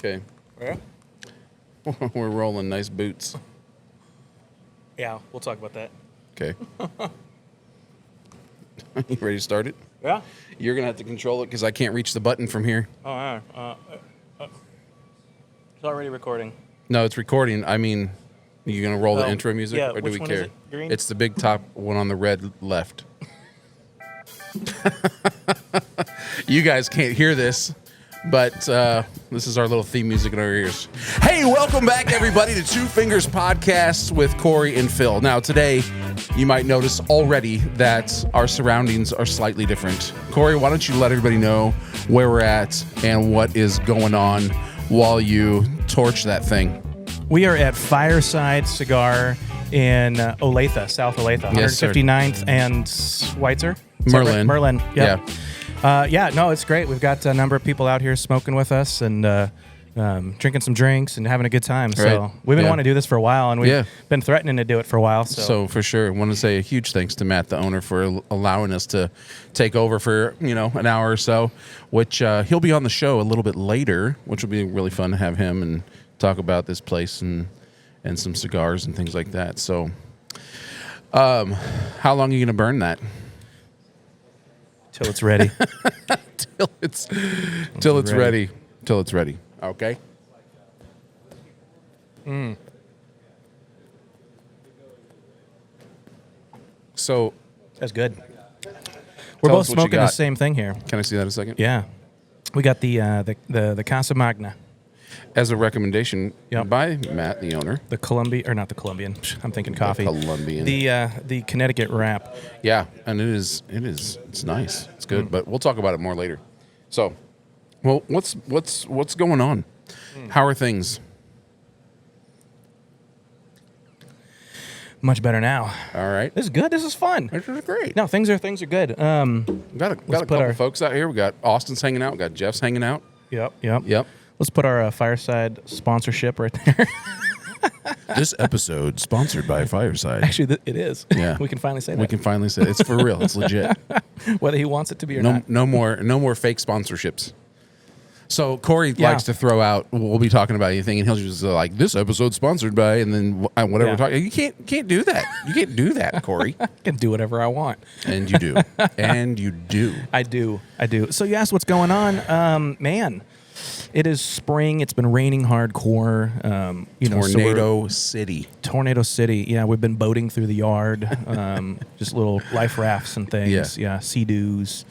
Okay. Yeah? We're rolling nice boots. Yeah, we'll talk about that. Okay. You ready to start it? Yeah? You're going to have to control it because I can't reach the button from here. Oh, yeah. It's already recording. No, it's recording. I mean, you going to roll the Oh, intro music yeah, or do which we one care? is it? Green? It's the big top one on the red left. You guys can't hear this, but this is our little theme music in our ears. Hey, welcome back, everybody, to Two Fingers Podcast with Cory and Phil. Now, today, you might notice already that our surroundings are slightly different. Cory, why don't you let everybody know where we're at and what is going on while you torch that thing? We are at Fireside Cigar in Olathe, South Olathe, Yes, sir. 159th and Schweitzer. Merlin. Merlin, Yeah. no, it's great. We've got a number of people out here smoking with us and drinking some drinks and having a good time. So Right. we've been Yeah. wanting to do this for a while, and we've Yeah. been threatening to do it for a while. So for sure, I want to say a huge thanks to Matt, the owner, for allowing us to take over for, an hour or so, which he'll be on the show a little bit later, which will be really fun to have him and talk about this place and some cigars and things like that. So how long are you going to burn that? till it's ready. Till it's ready. Till it's ready. Okay. So That's good. We're Tell both us what you smoking the got. same thing here. can I see that a second? Yeah, we got the Casa Magna, As a recommendation Yep. by Matt, the owner. the Columbia, or not the Colombian. I'm thinking coffee. Colombian. The Connecticut wrap. Yeah, and it's nice. It's good, but we'll talk about it more later. So, well, what's going on? How are things? Much better now. All right. This is good. This is fun. This is great. No, things are good. We got a put couple our- folks out here. We got Austin's hanging out. We got Jeff's hanging out. Yep. Yep. Let's put our Fireside sponsorship right there. This episode sponsored by Fireside. Actually, it is. Yeah. We can finally say that. We can finally say it's for real. It's legit. Whether he wants it to be or No, not. no more fake sponsorships. So Cory Yeah. likes to throw out. We'll be talking about anything, and he'll just like, "This episode sponsored by," and then whatever Yeah. we're talking. You can't do that. You can't do that, Cory. I can do whatever I want. And you do. And you do. I do. So you asked what's going on. Man, it is spring. It's been raining hardcore. Tornado City. Tornado City. Yeah, we've been boating through the yard. Just little life rafts and things. Yeah. Yeah, sea-doos,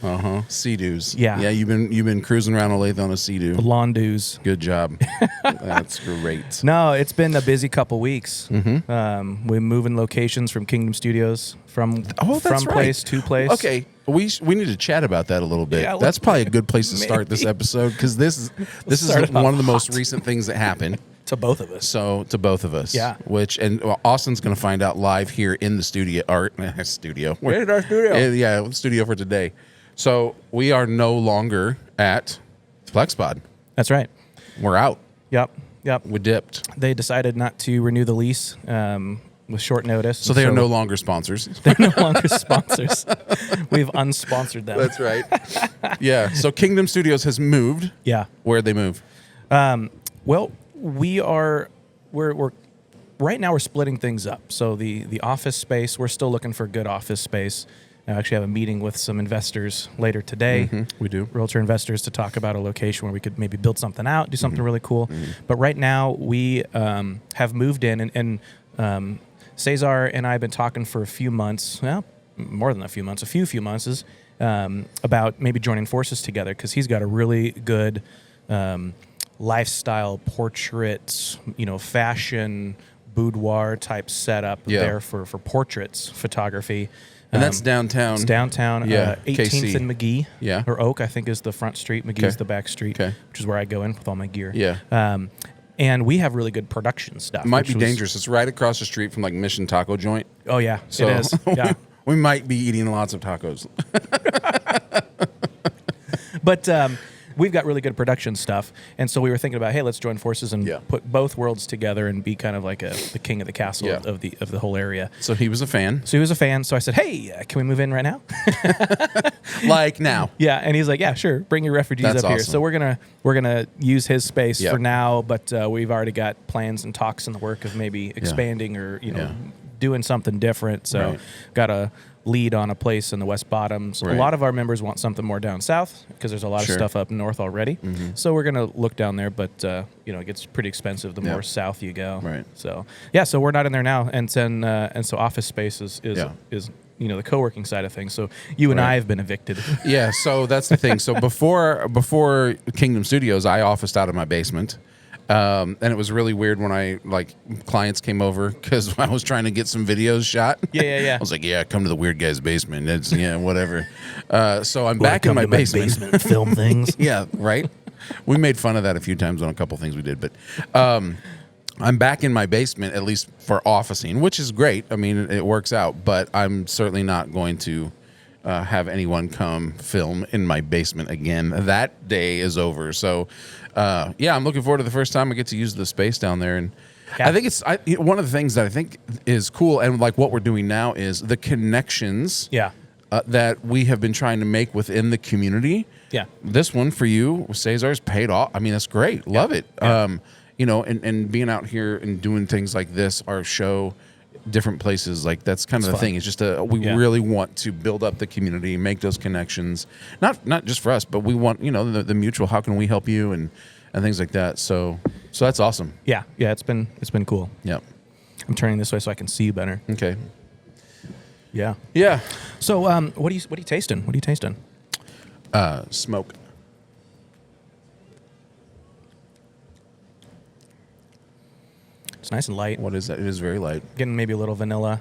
Sea-doos. Yeah. Yeah, you've been cruising around Olathe on a sea-doo. lawn-doos. Good job. That's great. No, it's been a busy couple weeks. Mm-hmm. We're moving locations from Kingdom Studios from That's right. place to place. Okay, we need to chat about that a little bit. Yeah, That's probably a good place to start this maybe. episode because this is start it one off of the most hot. recent things that happened. To both of us. So to both of us, Yeah. Austin's going to find out live here in the studio. Studio. We're in our studio. Yeah, studio for today. So we are no longer at FlexPod. That's right. We're out. Yep. We dipped. They decided not to renew the lease with short notice. So they are no longer sponsors. They're no longer sponsors. We've unsponsored them. That's right. Yeah. So Kingdom Studios has moved. Yeah. Where'd they move? Well, we're right now we're splitting things up. So the office space, we're still looking for good office space. I actually have a meeting with some investors later today. We do. Realtor investors to talk about a location where we could maybe build something out, do something really cool. But right now we have moved in, and Cesar and I have been talking for a few months, well, more than a few months, a few months, about maybe joining forces together because he's got a really good lifestyle portraits, fashion boudoir type setup there for portraits photography. And that's downtown. It's downtown, Yeah, 18th KC. and McGee. Yeah. Or Oak, I think, is the front street. McGee's the back street, which is where I go in with all my gear. Yeah. And we have really good production stuff. Might be which was- dangerous. It's right across the street from like Mission Taco Joint. Oh, yeah, So it is. Yeah. we might be eating lots of tacos. But we've got really good production stuff, and so we were thinking about, hey, let's join forces and put both worlds together and be kind of like the king of the castle of the whole area. So he was a fan. So I said, hey, can we move in right now? Like now. Yeah, and he's like, yeah, sure, bring your refugees That's up here. awesome. So we're gonna use his space for now, but we've already got plans and talks in the work of maybe expanding or doing something different. So got a lead on a place in the West Bottoms. A lot of our members want something more down south because there's a lot of stuff up north already. So we're gonna look down there, but it gets pretty expensive the more south you go. Right. So so we're not in there now, and so office space is the co-working side of things. So you and I have been evicted. Yeah, so that's the thing. So before Kingdom Studios, I officed out of my basement. And it was really weird when clients came over because I was trying to get some videos shot. Yeah. I was like, come to the weird guy's basement. It's whatever. So I'm back in my basement. Film things. Yeah, right. We made fun of that a few times on a couple things we did, but I'm back in my basement, at least for officing, which is great. I mean, it works out, but I'm certainly not going to have anyone come film in my basement again. That day is over. So, I'm looking forward to the first time I get to use the space down there. And I think it's one of the things that I think is cool, and like what we're doing now is the connections that we have been trying to make within the community. Yeah, this one for you, Cesar's paid off. I mean, that's great. Love it. Yeah. And being out here and doing things like this, our show, different places, like that's kind of the thing. It's just we really want to build up the community, make those connections, not just for us, but we want the mutual. How can we help you and things like that. So that's awesome. Yeah, it's been cool. Yep. I'm turning this way so I can see you better. Okay. Yeah. So what are you tasting? What are you tasting? Smoke. It's nice and light. What is that? It is very light. Getting maybe a little vanilla,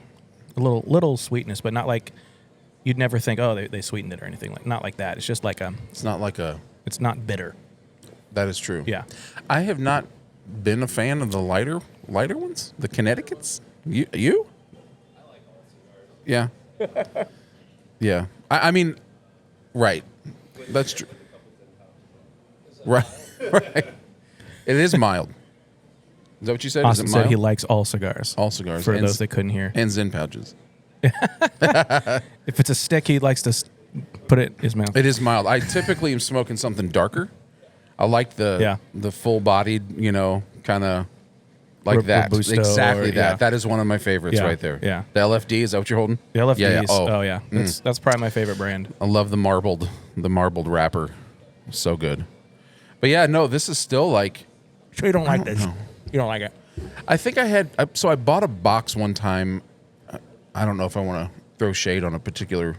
a little sweetness, but not like you'd never think, oh, they sweetened it or anything. Not like that. It's just like It's not like a. It's not bitter. That is true. Yeah. I have not been a fan of the lighter ones, the Connecticut's. You? I like all cigars. Yeah. Yeah. I mean, right. That's true. Right. Right. It is mild. Is that what you said? Austin said he likes all cigars. All cigars. For those that couldn't hear. And Zen pouches. If it's a stick, he likes to put it in his mouth. It is mild. I typically am smoking something darker. I like the full-bodied, kind of like that. Robusto exactly that. That is one of my favorites right there. Yeah. The LFD, is that what you're holding? The LFD. Yeah. Oh yeah. That's probably my favorite brand. I love the marbled wrapper. So good. But yeah, no, this is still like. Sure, you don't like this. You don't like it. I think I bought a box one time. I don't know if I want to throw shade on a particular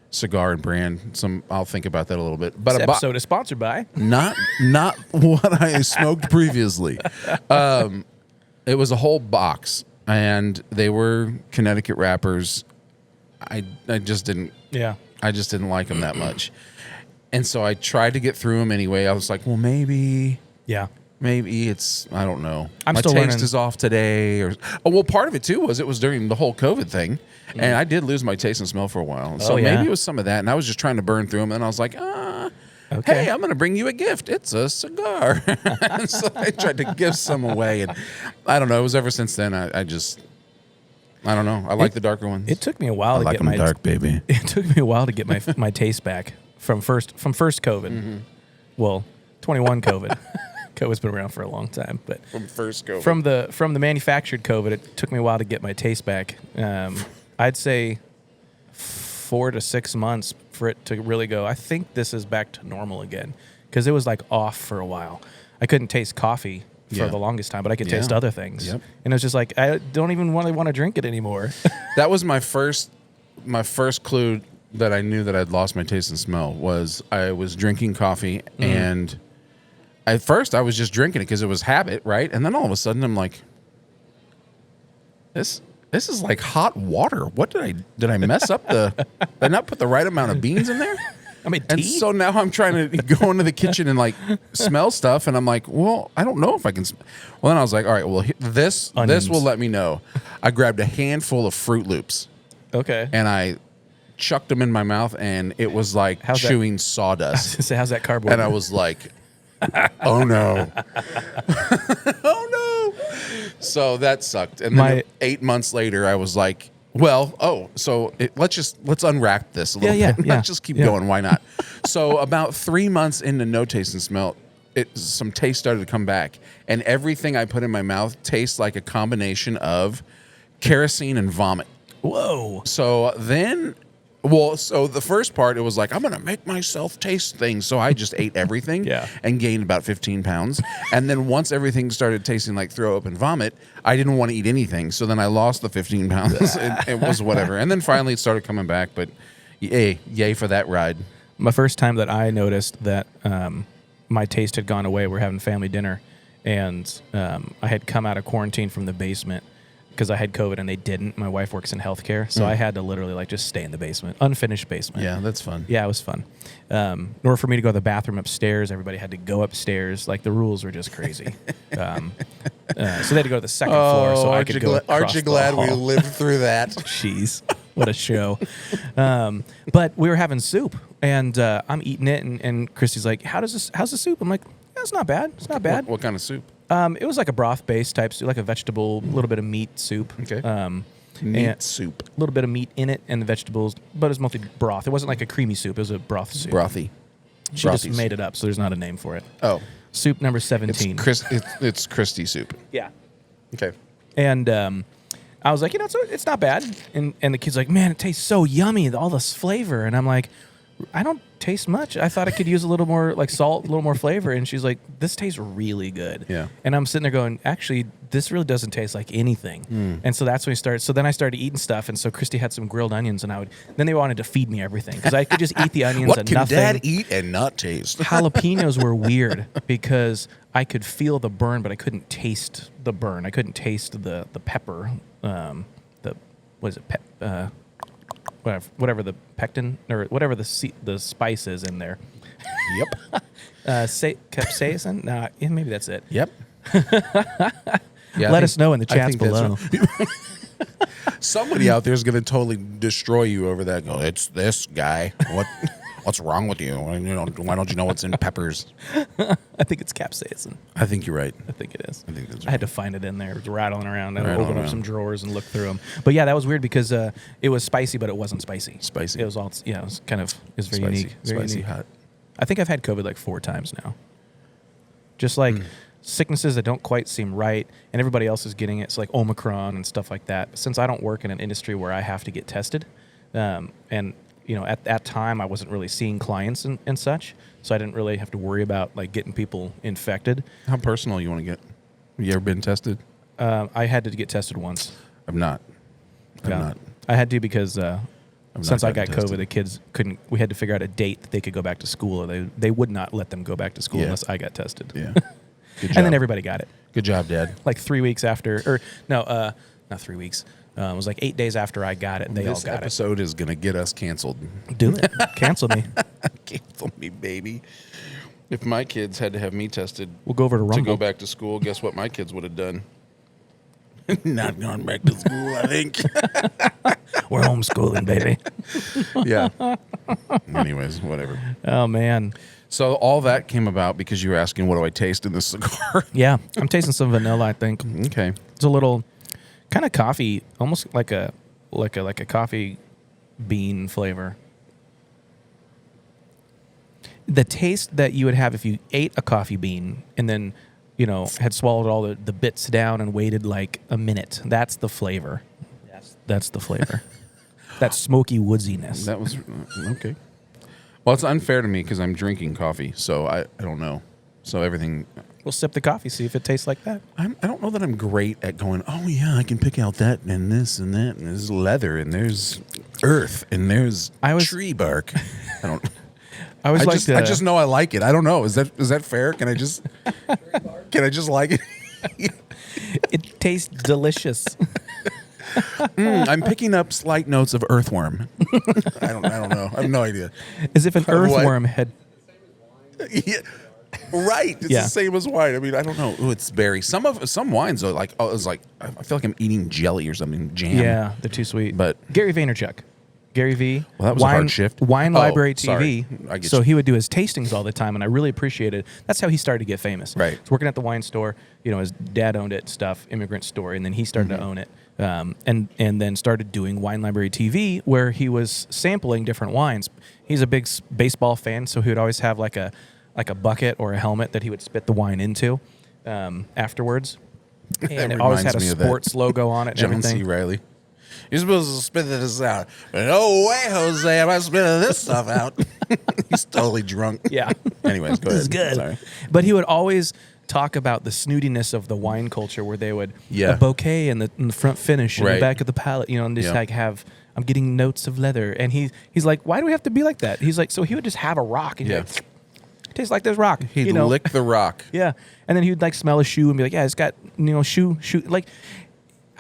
cigar and brand. I'll think about that a little bit. But this episode is sponsored by not what I smoked previously. It was a whole box, and they were Connecticut wrappers. I just didn't. Yeah. I just didn't like them that much, and so I tried to get through them anyway. I was like, well, maybe. Yeah. Maybe it's, I don't know. My still taste learning. is off today. Part of it, too, was it was during the whole COVID thing. And I did lose my taste and smell for a while. So maybe it was some of that. And I was just trying to burn through them. And I was like, hey, I'm going to bring you a gift. It's a cigar. So I tried to give some away. And I don't know. It was ever since then. I don't know. I like the darker ones. It took me a while to get my dark, baby. It took me a while to get my taste back from first COVID. Mm-hmm. Well, 21 COVID. COVID's been around for a long time, but from first COVID, from the manufactured COVID, it took me a while to get my taste back. I'd say 4 to 6 months for it to really go. I think this is back to normal again because it was like off for a while. I couldn't taste coffee for the longest time, but I could taste other things, and it was just like I don't even want to drink it anymore. That was my first clue that I knew that I'd lost my taste and smell was I was drinking coffee and. At first, I was just drinking it because it was habit, right? And then all of a sudden, I'm like, "This is like hot water. What did I mess up? Did I not put the right amount of beans in there?" I mean, and so now I'm trying to go into the kitchen and like smell stuff, and I'm like, "Well, I don't know if I can." Well, then I was like, "All right, well, this will let me know." I grabbed a handful of Fruit Loops, okay, and I chucked them in my mouth, and it was like chewing sawdust. So how's that cardboard? And I was like, oh no. Oh no. So that sucked. And then 8 months later, I was like, well, let's unwrap this a little bit. Let's just keep going. Why not? So about 3 months into no taste and smell, some taste started to come back, and everything I put in my mouth tastes like a combination of kerosene and vomit. Whoa. So then, so the first part, it was like, I'm going to make myself taste things. So I just ate everything and gained about 15 pounds. And then once everything started tasting like throw up and vomit, I didn't want to eat anything. So then I lost the 15 pounds. It was whatever. And then finally it started coming back. But yay for that ride. My first time that I noticed that my taste had gone away, we're having family dinner. And I had come out of quarantine from the basement because I had COVID and they didn't. My wife works in healthcare, so I had to literally like just stay in the basement, unfinished basement. Yeah, that's fun. Yeah, it was fun. In order for me to go to the bathroom upstairs, everybody had to go upstairs. Like the rules were just crazy. So they had to go to the second floor so I could go across Aren't you glad we lived through that? Jeez, what a show. But we were having soup, and I'm eating it, and Christy's like, how's the soup? I'm like, yeah, it's not bad. It's not bad. What kind of soup? It was like a broth-based type soup, like a vegetable, a little bit of meat soup. Okay. Meat soup. A little bit of meat in it and the vegetables, but it was mostly broth. It wasn't like a creamy soup. It was a broth soup. Brothy. She just made it up, so there's not a name for it. Oh. Soup number 17. It's Christy soup. Yeah. Okay. And I was like, it's not bad. And the kid's like, man, it tastes so yummy, all this flavor. And I'm like, I don't taste much. I thought I could use a little more like salt, a little more flavor. And she's like, this tastes really good. Yeah. And I'm sitting there going, actually, this really doesn't taste like anything. And so that's when we started. So then I started eating stuff. And so Christy had some grilled onions, and then they wanted to feed me everything because I could just eat the onions and nothing. What can Dad eat and not taste? Jalapenos were weird because I could feel the burn, but I couldn't taste the burn. I couldn't taste the pepper. Whatever the pectin or whatever the spice is in there. Yep. Capsaicin? Nah, yeah, maybe that's it. Yep. Let us know in the chats below. Somebody out there is going to totally destroy you over that. Go, it's this guy. What's wrong with you? Why don't you know what's in peppers? I think it's capsaicin. I think you're right. I think it is. I think that's right. I had to find it in there. It was rattling around. I opened up some drawers and looked through them. But yeah, that was weird because it was spicy, but it wasn't spicy. Spicy. It was all, it was kind of, it was very spicy. unique. Very spicy unique. hot. I think I've had COVID like 4 times now. Just like sicknesses that don't quite seem right, and everybody else is getting it. It's like Omicron and stuff like that. Since I don't work in an industry where I have to get tested, and at that time I wasn't really seeing clients and such, so I didn't really have to worry about like getting people infected. How personal you want to get? Have you ever been tested? I had to get tested once. I'm not. I had to because since I got tested. COVID, the kids couldn't. We had to figure out a date that they could go back to school, or they would not let them go back to school unless I got tested. Yeah. Good job. And then everybody got it. Good job, Dad. Like 3 weeks after, or no, not 3 weeks. It was like 8 days after I got it. They all got it. This episode is going to get us canceled. Do it. Cancel me. Cancel me, baby. If my kids had to have me tested We'll go over to Rumble. to go back to school, guess what my kids would have done? Not gone back to school, I think. We're homeschooling, baby. Yeah. Anyways, whatever. Oh, man. So all that came about because you were asking, what do I taste in this cigar? Yeah. I'm tasting some vanilla, I think. Okay. It's a little kind of coffee, almost like a coffee bean flavor. The taste that you would have if you ate a coffee bean and then, had swallowed all the bits down and waited like a minute. That's the flavor. That's the flavor. That smoky woodsiness. That was okay. Well, it's unfair to me because I'm drinking coffee, so I don't know. So everything. We'll sip the coffee, see if it tastes like that. I don't know that I'm great at going, oh, yeah, I can pick out that and this and that, and there's leather, and there's earth, and there's tree bark. I just know I like it. I don't know. Is that fair? Can I just like it? It tastes delicious. I'm picking up slight notes of earthworm. I don't know. I have no idea. As if an earthworm had. Yeah. Right, it's the same as wine. I mean, I don't know. Ooh, it's berry. Some wines are like, it's like I feel like I'm eating jelly or something, jam. Yeah, they're too sweet. But Gary Vaynerchuk. Gary V. Well, that was a hard shift. Wine Oh, Library sorry. TV. I get So you. he would do his tastings all the time, and I really appreciated it. That's how he started to get famous. Right. He's working at the wine store. You know, his dad owned it, stuff, immigrant store, and then he started to own it. And then started doing Wine Library TV, where he was sampling different wines. He's a big baseball fan, so he would always have like a bucket or a helmet that he would spit the wine into afterwards. And it always had a reminds me of that sports logo on it and John everything. C. Riley. You're supposed to spit this out. But no way, Jose, I'm not spitting this stuff out. He's totally drunk. Yeah. Anyways, go ahead. This is good. Sorry. But he would always talk about the snootiness of the wine culture, where they would a bouquet in the front finish and the back of the palate, you know, and just like have, I'm getting notes of leather. And he's like, why do we have to be like that? He's like, so he would just have a rock and he'd like, it tastes like this rock. He'd lick the rock. Yeah. And then he would like smell a shoe and be like, yeah, it's got, you know, shoe. Like,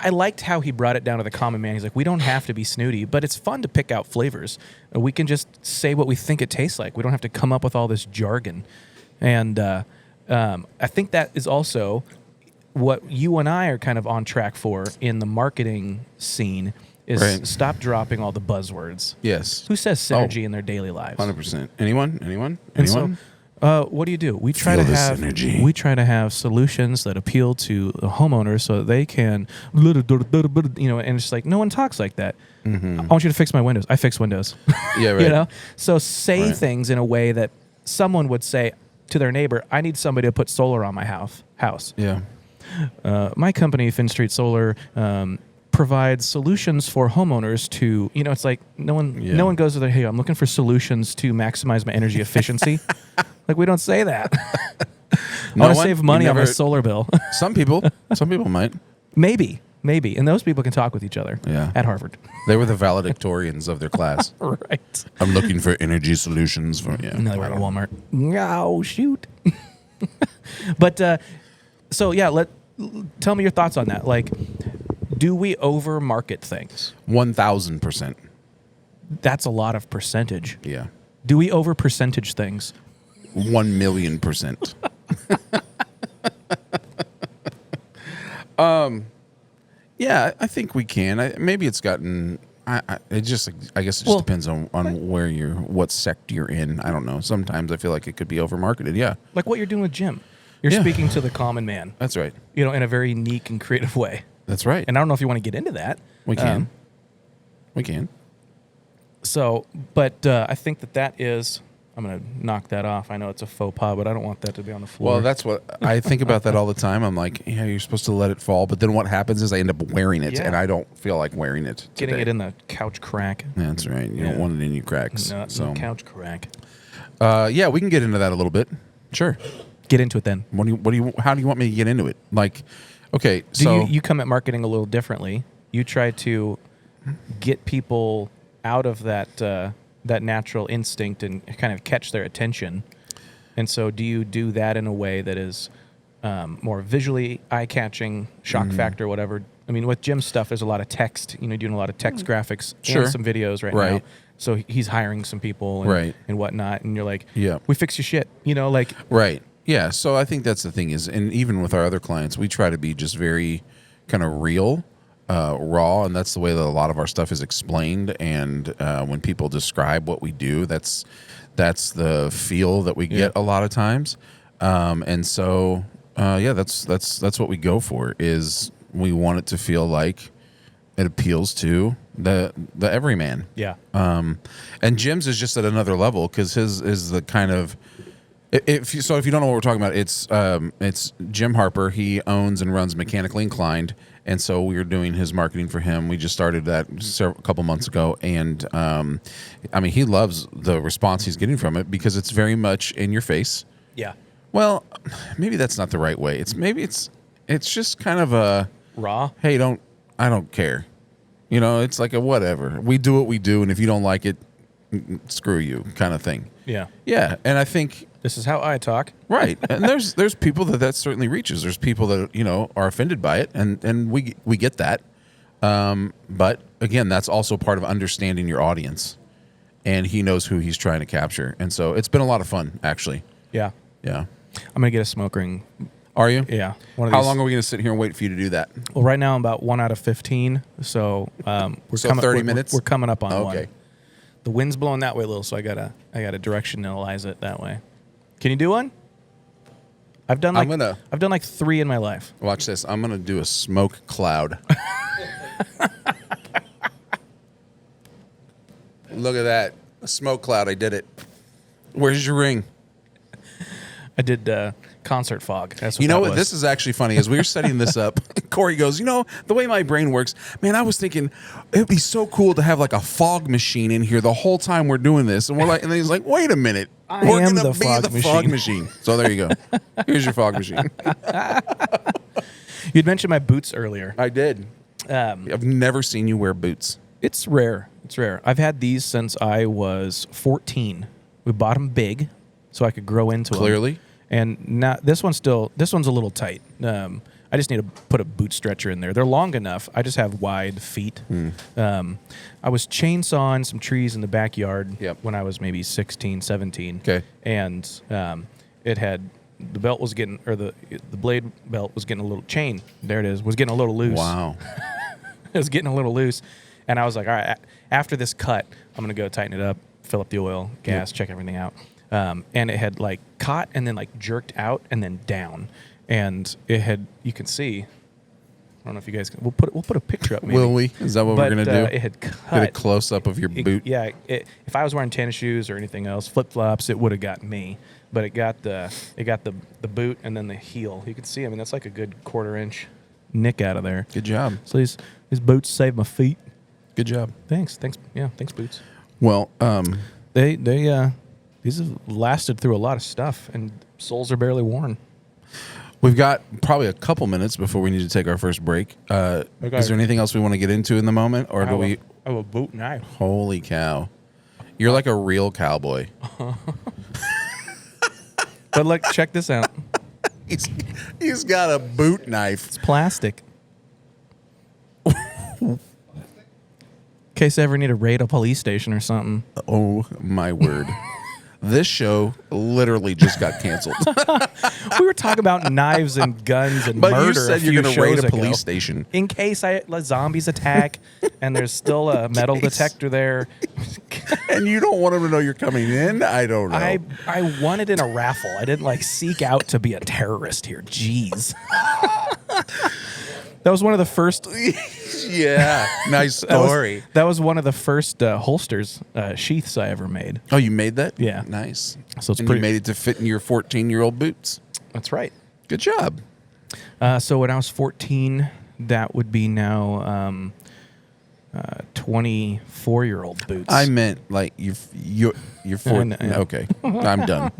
I liked how he brought it down to the common man. He's like, we don't have to be snooty, but it's fun to pick out flavors. We can just say what we think it tastes like. We don't have to come up with all this jargon. And I think that is also what you and I are kind of on track for in the marketing scene is stop dropping all the buzzwords. Yes. Who says synergy in their daily lives? 100%. Anyone? And so, what do? We try Feel to the have synergy. we try to have solutions that appeal to the homeowners so that they can, you know, and it's like no one talks like that. I want you to fix my windows. I fix windows. Yeah, right. You know, so say things in a way that someone would say to their neighbor, "I need somebody to put solar on my house." Yeah. My company, Finn Street Solar, provides solutions for homeowners to, you know, it's like no one goes to their, hey, I'm looking for solutions to maximize my energy efficiency. Like, we don't say that. I want to save money on my solar bill. Some people might. Maybe. And those people can talk with each other at Harvard. They were the valedictorians of their class. Right. I'm looking for energy solutions for And they were at Walmart. Oh, shoot. But, so yeah, tell me your thoughts on that. Like, do we over market things? 1,000%. That's a lot of percentage. Yeah. Do we over percentage things? 1,000,000%. Yeah, I think we can. Maybe it's gotten. I guess it just depends on what sect you're in. I don't know. Sometimes I feel like it could be over marketed. Yeah. Like what you're doing with Jim. You're speaking to the common man. That's right. You know, in a very unique and creative way. That's right. And I don't know if you want to get into that. We can. We can. So, but I think that is. I'm going to knock that off. I know it's a faux pas, but I don't want that to be on the floor. Well, that's what I think about that all the time. I'm like, yeah, you're supposed to let it fall. But then what happens is I end up wearing it, and I don't feel like wearing it today. Getting it in the couch crack. That's right. You don't want it in your cracks. No, so couch crack. Yeah, we can get into that a little bit. Sure. Get into it then. How do you want me to get into it? Like, okay, so you come at marketing a little differently. You try to get people out of that natural instinct and kind of catch their attention. And so do you do that in a way that is more visually eye-catching, shock factor, whatever? I mean, with Jim's stuff, there's a lot of text, doing a lot of text graphics and some videos right now. So he's hiring some people and whatnot. And you're like, we fix your shit, like. Right. Yeah. So I think that's the thing is, and even with our other clients, we try to be just very kind of real, raw, and that's the way that a lot of our stuff is explained. And when people describe what we do, that's the feel that we get a lot of times. And so, that's what we go for. Is we want it to feel like it appeals to the everyman. Yeah. And Jim's is just at another level because his is the kind of. If you don't know what we're talking about, it's Jim Harper. He owns and runs Mechanically Inclined, and so we were doing his marketing for him. We just started that a couple months ago, and he loves the response he's getting from it because it's very much in your face. Yeah. Well, maybe that's not the right way. It's just kind of a raw. Hey, I don't care. It's like a whatever. We do what we do, and if you don't like it, screw you, kind of thing. Yeah. Yeah, and I think. This is how I talk. Right. And there's people that certainly reaches. There's people that, are offended by it, and we get that. But again, that's also part of understanding your audience. And he knows who he's trying to capture. And so it's been a lot of fun, actually. Yeah. Yeah. I'm going to get a smoke ring. Are you? Yeah. How long are we going to sit here and wait for you to do that? Well, right now I'm about 1 out of 15. So we're 30 minutes? We're coming up on one. Okay. The wind's blowing that way a little, so I gotta directionalize it that way. Can you do one? I've done like 3 in my life. Watch this. I'm gonna do a smoke cloud. Look at that. A smoke cloud. I did it. Where's your ring? I did concert fog. That's what you know that what? was. This is actually funny. As we were setting this up, Cory goes, the way my brain works, man, I was thinking it'd be so cool to have like a fog machine in here the whole time we're doing this. And we're like, and then he's like, wait a minute. We're am gonna the be fog the machine. fog machine. So there you go. Here's your fog machine. You'd mentioned my boots earlier. I did. I've never seen you wear boots. It's rare. It's rare. I've had these since I was 14. We bought them big so I could grow into them. Clearly. And now this one's a little tight. I just need to put a boot stretcher in there. They're long enough. I just have wide feet. I was chainsawing some trees in the backyard when I was maybe 16, 17. Okay. And it had the belt was getting, or the blade belt was getting a little chain. There it is. Was getting a little loose. Wow. It was getting a little loose. And I was like, all right, after this cut, I'm going to go tighten it up, fill up the oil, gas, check everything out. And it had like caught and then like jerked out and then down. And it had, you can see, I don't know if you guys can, we'll put a picture up maybe. Will we? Is that what we're going to do? It had cut. Get a close up of your boot. If I was wearing tennis shoes or anything else, flip-flops, it would have got me. But it got the boot and then the heel. You can see, I mean, that's like a good 1/4 inch nick out of there. Good job. So these boots saved my feet. Good job. Thanks. Yeah, thanks, boots. Well, these have lasted through a lot of stuff, and soles are barely worn. we've got probably a couple minutes before we need to take our first break. Is there anything else we want to get into in the moment, or do we? I have a boot knife. Holy cow! You're like a real cowboy. But look, check this out. He's got a boot knife. It's plastic. In case I ever need to raid a police station or something. Oh my word! This show literally just got canceled. We were talking about knives and guns and But murder. you said you're going to raid a police station. In case zombies attack and there's still a metal detector there. And you don't want them to know you're coming in? I don't know. I won it in a raffle. I didn't seek out to be a terrorist here. Jeez. That was one of the first. Yeah, nice story. That was one of the first holsters, sheaths I ever made. Oh, you made that? Yeah. Nice. So it's and pretty. you made it to fit in your 14-year-old boots. That's right. Good job. So when I was 14, that would be now 24-year-old boots. I meant like you're 14. Yeah. Okay, I'm done.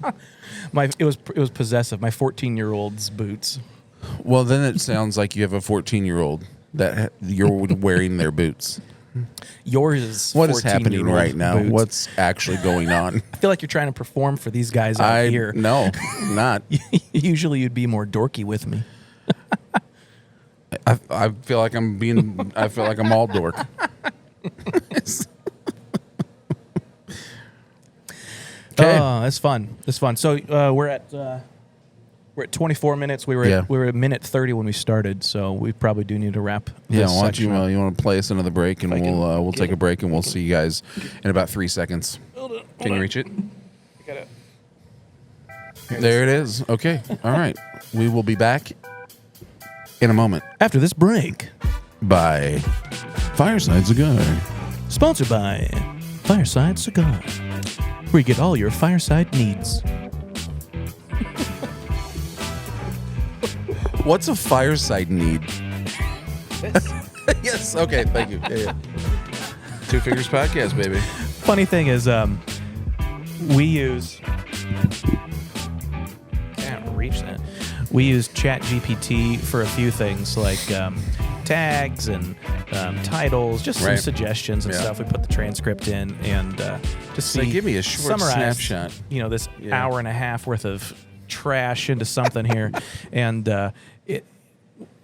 It was possessive. My 14-year-old's boots. Well, then it sounds like you have a 14-year-old that you're wearing their boots. Yours is What is happening right now? boots. What's actually going on? I feel like you're trying to perform for these guys out here. No, not. Usually you'd be more dorky with me. I feel like I feel like I'm all dork. Okay. Oh, that's fun. That's fun. So we're at 24 minutes. We were at minute 30 when we started, so we probably do need to wrap. Yeah, this why don't section up. you want to play us another break, and we'll take a break, and we'll see you guys in about 3 seconds. Can you reach it? There it is. Okay. All right. We will be back in a moment. After this break, By Fireside Cigar. sponsored by Fireside Cigar, where you get all your fireside needs. What's a fireside need? Yes. Okay. Thank you. Yeah. Two Fingers Podcast, baby. Funny thing is, we use. Can't reach that. We use ChatGPT for a few things like tags and titles, just some suggestions and stuff. We put the transcript in and just So give me a short summarize, snapshot. This hour and a half worth of trash into something here, and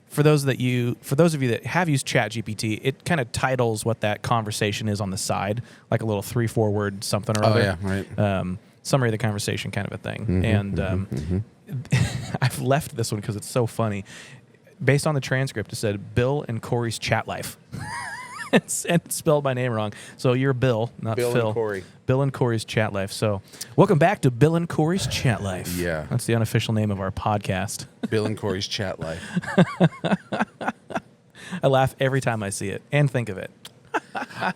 for those of you that have used ChatGPT, it kind of titles what that conversation is on the side, like a little 3-4 word something or other. Yeah, right. Summary of the conversation kind of a thing. And I've left this one because it's so funny. Based on the transcript, it said Bill and Cory's chat life. and spelled my name wrong. So you're Bill, not Bill Phil. and Cory. Bill and Cory's Chat Life. So welcome back to Bill and Cory's Chat Life. Yeah. That's the unofficial name of our podcast. Bill and Cory's Chat Life. I laugh every time I see it and think of it.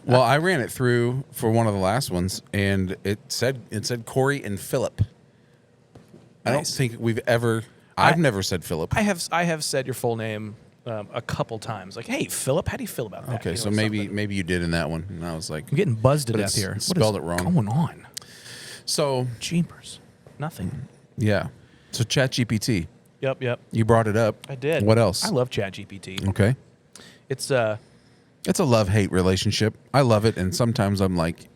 Well, I ran it through for one of the last ones, and it said Cory and Philip. I don't Nice. think we've ever. I've never said Philip. I have said your full name a couple times. Like, hey, Philip, how do you feel about that? Okay, You know, so maybe you did in that one, and I was like, I'm getting buzzed to But death it's here. spelled what is it wrong. going on? so Jeepers. Nothing. yeah. So ChatGPT, Yep. you brought it up. I did. What else? I love ChatGPT. Okay, It's it's a love-hate relationship. I love it, and sometimes I'm like,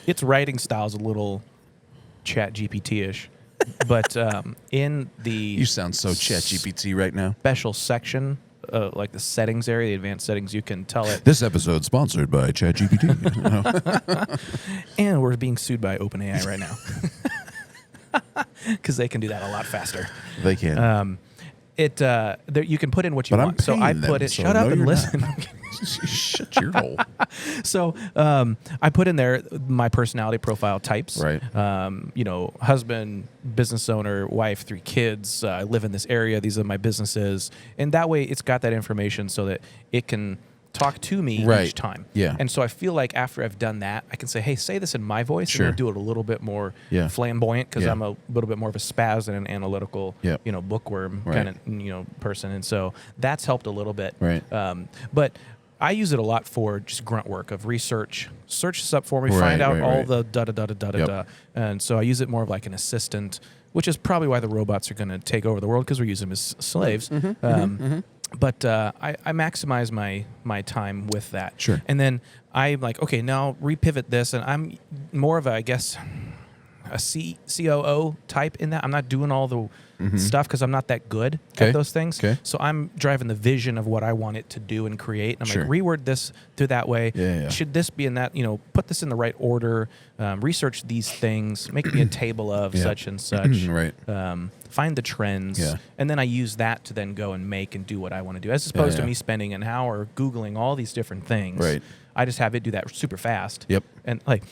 its writing style's a little ChatGPT-ish, but in the you sound so ChatGPT right now. special section, like the settings area, the advanced settings, you can tell it. This episode sponsored by ChatGPT. And we're being sued by OpenAI right now because they can do that a lot faster. They can. You can put in what you But I'm want. So I paying put them, it. so Shut up no, and you're listen. Shut your hole. So I put in there my personality profile types. Right. Husband, business owner, wife, 3 kids. I live in this area. These are my businesses, and that way it's got that information so that it can talk to me Right. each time. Yeah. And so I feel like after I've done that, I can say, hey, say this in my voice, Sure. and it'll do it a little bit more Yeah. flamboyant because Yeah. I'm a little bit more of a spaz and an analytical, Yep. bookworm Right. kind of, person. And so that's helped a little bit. Right. But I use it a lot for just grunt work of research. Search this up for me, Right, find out right, all right. the da-da-da-da-da-da-da. Yep. And so I use it more of like an assistant, which is probably why the robots are going to take over the world because we're using them as slaves. But I maximize my time with that. Sure. And then I'm like, okay, now repivot this. And I'm more of a, I guess, a COO type in that. I'm not doing all the stuff because I'm not that good Okay. at those things. Okay. So I'm driving the vision of what I want it to do and create. And I'm Sure. like, reword this through that way. Yeah. Should this be in that, put this in the right order, research these things, make me a table of Yeah. such and such. Right. Find the trends. Yeah. And then I use that to then go and make and do what I want to do. As opposed yeah. to me spending an hour Googling all these different things. Right. I just have it do that super fast. Yep. And like,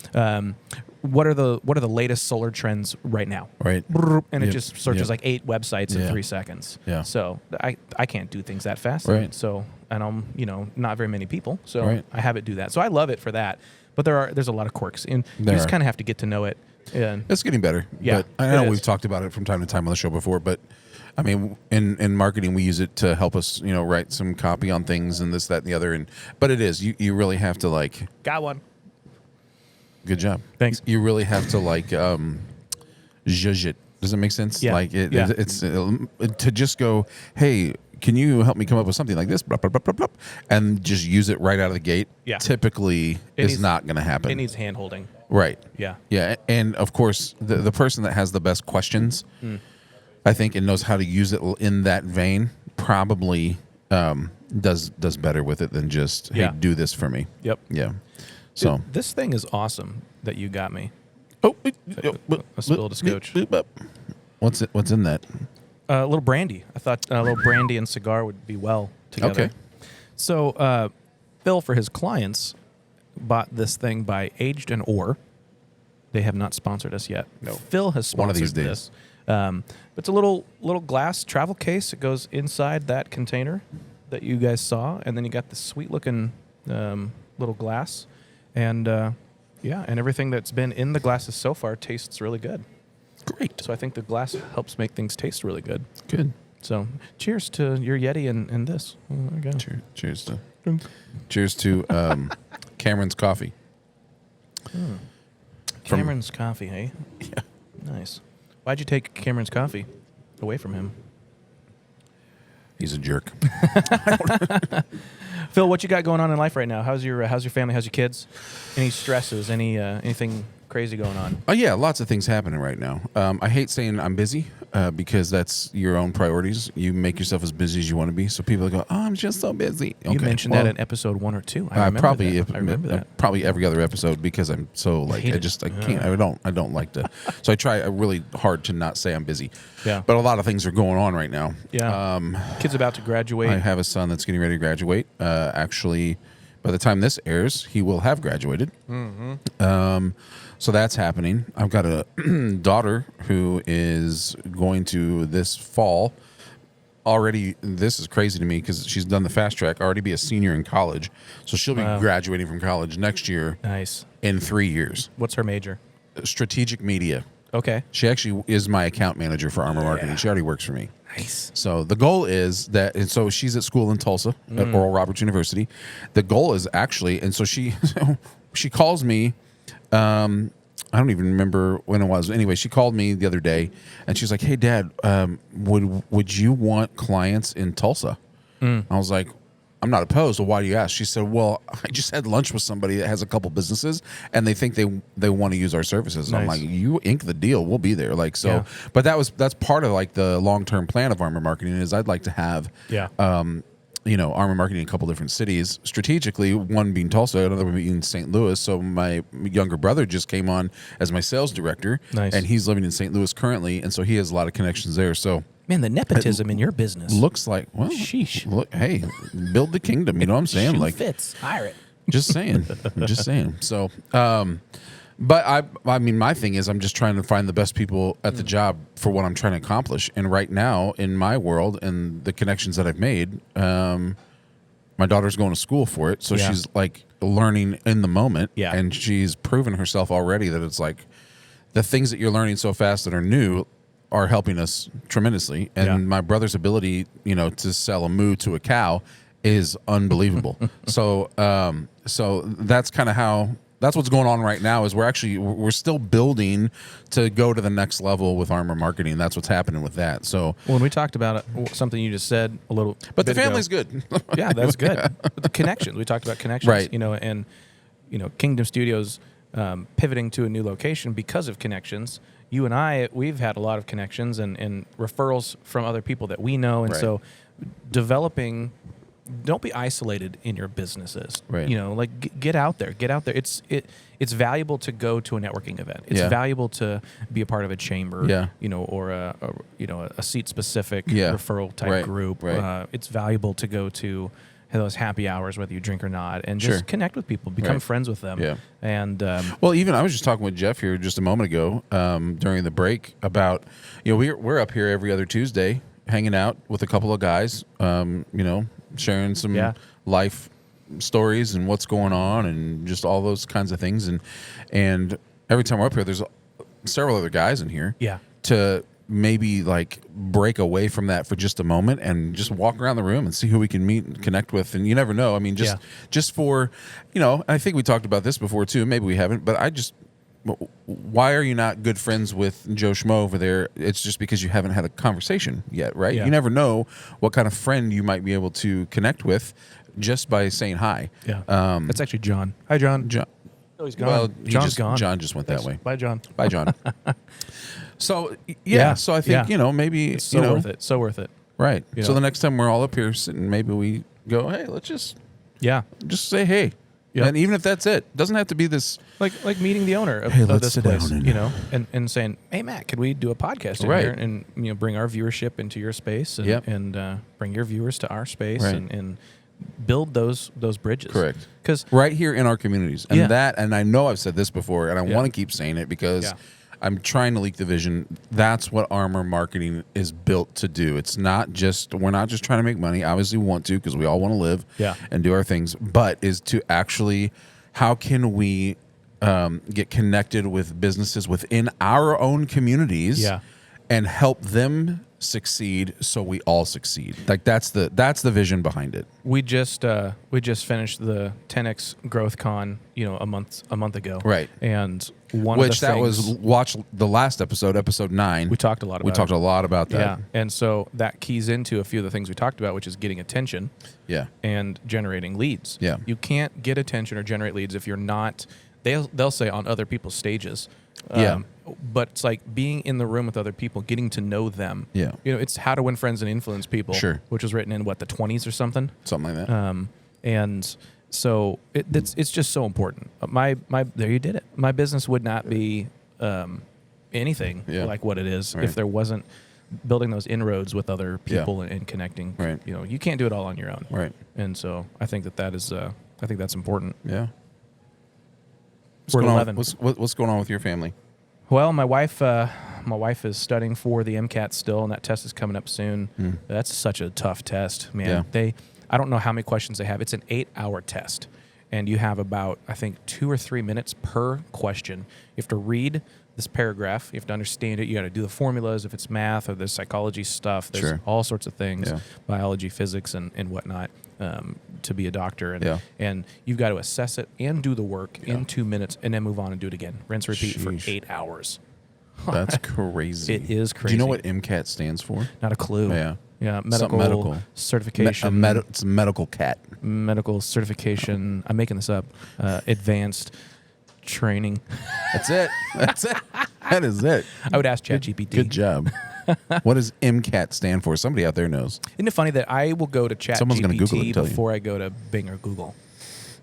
what are the latest solar trends right now? Right. And it Yep. just searches Yep. like 8 websites in Yeah. 3 seconds. Yeah. So I can't do things that fast. Right. So, and I'm not very many people. So Right. I have it do that. So I love it for that. But there's a lot of quirks, and you There just are. kind of have to get to know it. And It's getting better. Yeah, But I know it we've is. talked about it from time to time on the show before, but I mean, in marketing, we use it to help us, write some copy on things and this, that, and the other. But it is, you really have to like, got one. good job. Thanks. You really have to like, zhuzh it. Does it make sense? Yeah. Like Yeah. it's to just go, hey, can you help me come up with something like this? Blah, blah, blah, blah, blah, and just use it right out of the gate. Yeah. Typically It is needs- not going to happen. It needs hand holding. Right. Yeah. Yeah, and of course, the person that has the best questions, I think, and knows how to use it in that vein, probably does better with it than just, hey, Yeah. do this for me. Yep. Yeah. So, Dude, this thing is awesome that you got me. a spilled a scotch. What's in that? A little brandy. I thought a little brandy and cigar would be well together. Okay. So Phil, for his clients, bought this thing by Aged and Or. They have not sponsored us yet. No. Phil has sponsored One of these days. this. It's a little glass travel case. It goes inside that container that you guys saw, and then you got the sweet looking little glass, and and everything that's been in the glasses so far tastes really good. Great. So I think the glass helps make things taste really good. Good. So cheers to your Yeti and this. Oh, there you go. Cheers to Cameron's coffee. Cameron's coffee, hey? Yeah. Nice. Why'd you take Cameron's coffee away from him? He's a jerk. Phil, what you got going on in life right now? How's your family? How's your kids? Any stresses? Anything crazy going on? Oh yeah, lots of things happening right now. I hate saying I'm busy because that's your own priorities. You make yourself as busy as you want to be. So people go, "Oh, I'm just so busy." You mentioned that in episode 1 or 2. I remember that. I remember that. Probably every other episode because I'm so like hate I it. just I can't I don't like to. So I try really hard to not say I'm busy. Yeah. But a lot of things are going on right now. Yeah. Kid's about to graduate. I have a son that's getting ready to graduate. Actually, by the time this airs, he will have graduated. So that's happening. I've got a daughter who is going to this fall. Already, this is crazy to me because she's done the fast track, already be a senior in college. So she'll be graduating from college next year. Nice. In 3 years. What's her major? Strategic media. Okay. She actually is my account manager for Armor Marketing. She already works for me. Nice. So the goal is that, and so she's at school in Tulsa at Oral Roberts University. The goal is actually, and so she calls me. I don't even remember when it was. Anyway, she called me the other day, and she's like, "Hey, Dad, would you want clients in Tulsa?" I was like, "I'm not opposed." Well, why do you ask? She said, "Well, I just had lunch with somebody that has a couple businesses, and they think they want to use our services." And I'm like, "You ink the deal, we'll be there." Like so, but that's part of like the long-term plan of Armor Marketing is I'd like to have Armor Marketing in a couple different cities strategically, one being Tulsa, another one being St. Louis. So my younger brother just came on as my sales director, and he's living in St. Louis currently, and so he has a lot of connections there. So man, the nepotism in your business looks like, well, sheesh. Look, hey, build the kingdom. You know what I'm saying? Shoe like fits, hire it. Just saying, just saying. So, but I mean, my thing is I'm just trying to find the best people at the job for what I'm trying to accomplish. And right now in my world and the connections that I've made, my daughter's going to school for it. So she's like learning in the moment, and she's proven herself already that it's like the things that you're learning so fast that are new are helping us tremendously. And my brother's ability, to sell a moo to a cow is unbelievable. So that's kind of that's what's going on right now is we're still building to go to the next level with Armor Marketing. That's what's happening with that. So when we talked about it, something you just said a little but the bit family's ago, good. Yeah, that's good. But the connections, we talked about connections, right. And Kingdom Studios pivoting to a new location because of connections. You and I, we've had a lot of connections and referrals from other people that we know. And so developing, don't be isolated in your businesses. Right. Get out there. Get out there. It's valuable to go to a networking event. It's valuable to be a part of a chamber. Or a seat specific referral type group. Right. It's valuable to go to those happy hours, whether you drink or not, and just connect with people, become friends with them. Yeah. And well, even I was just talking with Jeff here just a moment ago during the break about we're up here every other Tuesday hanging out with a couple of guys. Sharing some life stories and what's going on and just all those kinds of things. And every time we're up here, there's several other guys in here to maybe like break away from that for just a moment and just walk around the room and see who we can meet and connect with. And you never know. I mean, just for, I think we talked about this before too. Maybe we haven't, but why are you not good friends with Joe Schmo over there? It's just because you haven't had a conversation yet, right? You never know what kind of friend you might be able to connect with just by saying hi. Yeah. That's actually John. Hi, John. Oh, he's gone. Well, John's gone. John just went that way. Bye, John. Bye, John. So, so I think, maybe... It's so worth it. So worth it. Right. So the next time we're all up here sitting, maybe we go, hey, let's just say hey. Yep. And even if that's it, doesn't have to be this like meeting the owner of this place, and saying, "Hey, Matt, could we do a podcast in here and bring our viewership into your space and bring your viewers to our space and build those bridges." Correct. Because right here in our communities, and and I know I've said this before, and I want to keep saying it because I'm trying to leak the vision. That's what Armor Marketing is built to do. It's not just, we're not just trying to make money. Obviously we want to because we all want to live and do our things, but is to actually, how can we get connected with businesses within our own communities and help them succeed so we all succeed. Like that's the vision behind it. We just finished the 10X Growth Con, a month ago. Right. And watch the last episode 9. We talked a lot about that. Yeah. And so that keys into a few of the things we talked about, which is getting attention. Yeah. And generating leads. Yeah. You can't get attention or generate leads if you're not, they'll say on other people's stages. But it's like being in the room with other people, getting to know them. Yeah. It's How to Win Friends and Influence People. Sure. Which was written in the 20s or something. Something like that. And so it's just so important. My there you did it. My business would not be anything like what it is if there wasn't building those inroads with other people and connecting. Right. You can't do it all on your own. Right. And so I think that is I think that's important. Yeah. We're at going 11. What's going on with your family? Well, my wife is studying for the MCAT still, and that test is coming up soon. That's such a tough test, man. Yeah. I don't know how many questions they have. It's an 8-hour test, and you have about, I think, 2 or 3 minutes per question. You have to read this paragraph. You have to understand it. You got to do the formulas if it's math or the psychology stuff. There's all sorts of things, biology, physics, and whatnot, to be a doctor. And you've got to assess it and do the work in 2 minutes and then move on and do it again. Rinse, repeat for 8 hours. That's crazy. It is crazy. Do you know what MCAT stands for? Not a clue. Yeah. Medical certification. It's a medical cat. Medical certification. I'm making this up. Advanced training. That's it. That is it. I would ask ChatGPT. Good job. What does MCAT stand for? Somebody out there knows. Isn't it funny that I will go to ChatGPT before I go to Bing or Google?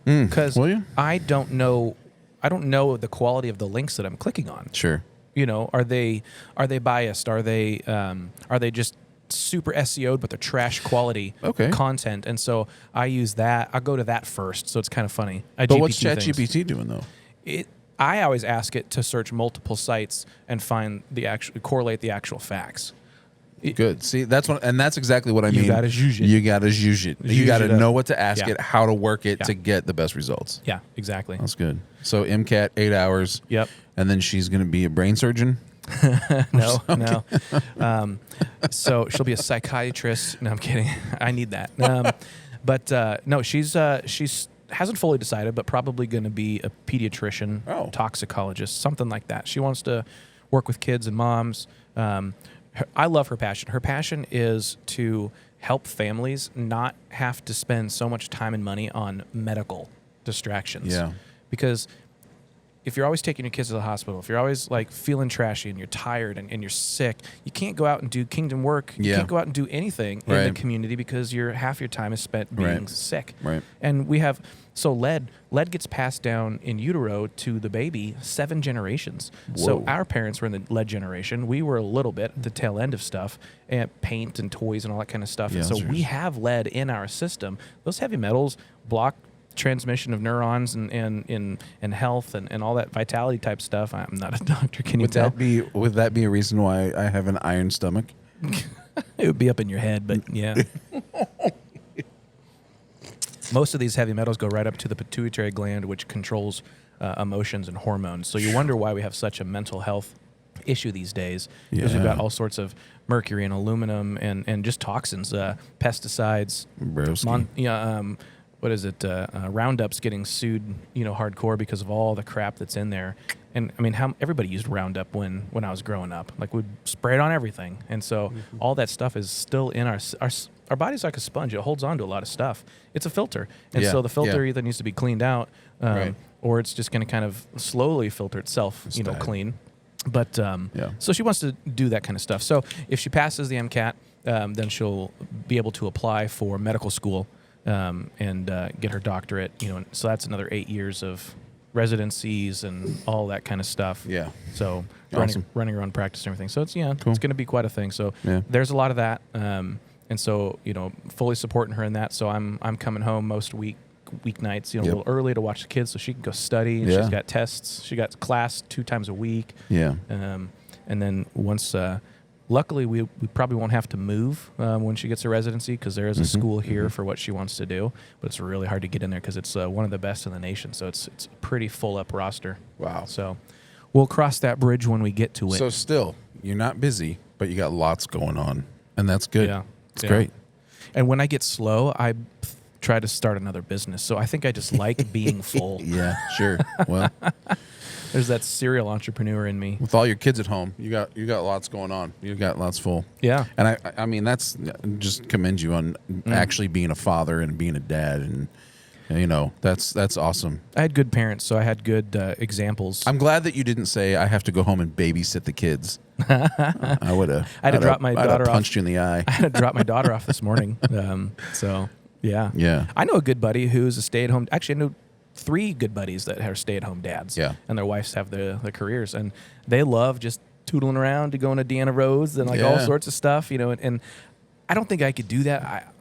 Because I don't know the quality of the links that I'm clicking on. Sure. You know, are they biased? Are they just super SEO'd but they're trash quality content? And so I use that. I'll go to that first. So it's kind of funny. But what's ChatGPT doing though? I always ask it to search multiple sites and correlate the actual facts. Good. See, that's exactly what I mean. You got to use it. You got to use it. You got to know what to ask it, how to work it to get the best results. Yeah, exactly. That's good. So MCAT, 8 hours. Yep. And then she's going to be a brain surgeon? No. So she'll be a psychiatrist. No, I'm kidding. I need that. But no, she's hasn't fully decided, but probably going to be a pediatrician, toxicologist, something like that. She wants to work with kids and moms. I love her passion. Her passion is to help families not have to spend so much time and money on medical distractions. Yeah. Because if you're always taking your kids to the hospital, if you're always like feeling trashy and you're tired and you're sick, you can't go out and do kingdom work. You can't go out and do anything in the community because half your time is spent being sick. Right. And lead gets passed down in utero to the baby 7 generations. Whoa. So our parents were in the lead generation. We were a little bit at the tail end of stuff, and paint and toys and all that kind of stuff. And so we have lead in our system. Those heavy metals block transmission of neurons and health and all that vitality type stuff. I'm not a doctor. Can you tell? Would that be a reason why I have an iron stomach? It would be up in your head, but yeah. Most of these heavy metals go right up to the pituitary gland, which controls emotions and hormones. So you wonder why we have such a mental health issue these days. Because we've got all sorts of mercury and aluminum and just toxins, pesticides. What is it? Roundup's getting sued, hardcore because of all the crap that's in there. And I mean, everybody used Roundup when I was growing up. Like we'd spray it on everything, and so all that stuff is still in our body's like a sponge. It holds on to a lot of stuff. It's a filter, and so the filter either needs to be cleaned out, or it's just going to kind of slowly filter itself, clean. But so she wants to do that kind of stuff. So if she passes the MCAT, then she'll be able to apply for medical school. And get her doctorate, so that's another 8 years of residencies and all that kind of stuff. Yeah. So Awesome. running her own practice and everything. So it's cool. It's going to be quite a thing. So there's a lot of that. And so, fully supporting her in that. So I'm coming home most weeknights, a little early to watch the kids so she can go study. And she's got tests. She got class 2 times a week. Yeah. And then once, luckily, we probably won't have to move when she gets her residency because there is a school here for what she wants to do. But it's really hard to get in there because it's one of the best in the nation. So it's a pretty full up roster. Wow. So we'll cross that bridge when we get to it. So still, you're not busy, but you got lots going on. And that's good. Yeah. It's great. And when I get slow, I try to start another business. So I think I just like being full. Yeah, sure. Well, there's that serial entrepreneur in me. With all your kids at home, you got lots going on. You got lots full. Yeah. And I mean, that's just commend you on actually being a father and being a dad, and that's awesome. I had good parents, so I had good examples. I'm glad that you didn't say I have to go home and babysit the kids. I would have. I had to drop my daughter off. Punched you in the eye. I had to drop my daughter off this morning. So yeah. Yeah. I know a good buddy who's a stay-at-home. Actually, I know 3 good buddies that are stay-at-home dads. Yeah. And their wives have their careers, and they love just tootling around to go on a Deanna Rose and all sorts of stuff, and I don't think I could do that.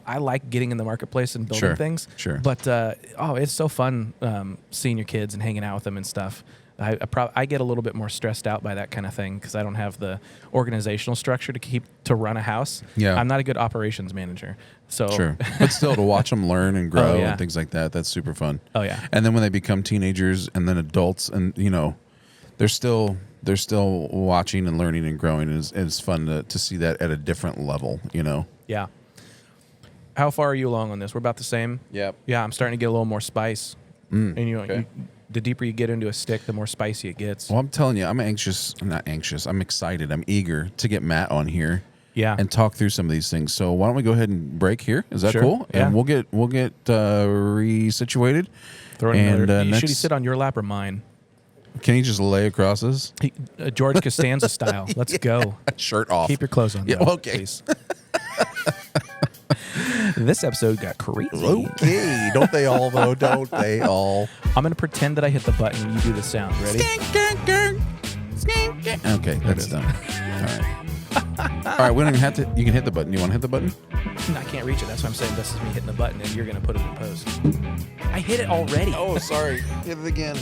I like getting in the marketplace and building things. Sure. But it's so fun seeing your kids and hanging out with them and stuff. I get a little bit more stressed out by that kind of thing because I don't have the organizational structure to run a house. Yeah. I'm not a good operations manager. So Sure. But still, to watch them learn and grow yeah. and things like that, that's super fun. Oh, yeah. And then when they become teenagers and then adults and, they're still watching and learning and growing. And it's fun to see that at a different level, Yeah. How far are you along on this? We're about the same? Yep. Yeah, I'm starting to get a little more spice. And okay. the deeper you get into a stick, the more spicy it gets. Well, I'm telling you, I'm not anxious. I'm excited. I'm eager to get Matt on here. Yeah. And talk through some of these things. So why don't we go ahead and break here? Is that Sure. cool? Yeah. And we'll get resituated. Throw in And another. next, Should he sit on your lap or mine? Can he just lay across us? George Costanza style. Let's go. Shirt off. Keep your clothes on. Yeah, though, okay. Please. This episode got crazy. Okay. Don't they all, though? Don't they all? I'm going to pretend that I hit the button and you do the sound. Ready? Okay, that's done. All right. All right, we don't even have to. You can hit the button. You want to hit the button? I can't reach it. That's why I'm saying this is me hitting the button and you're going to put it in post. I hit it already. Oh, sorry. Hit it again.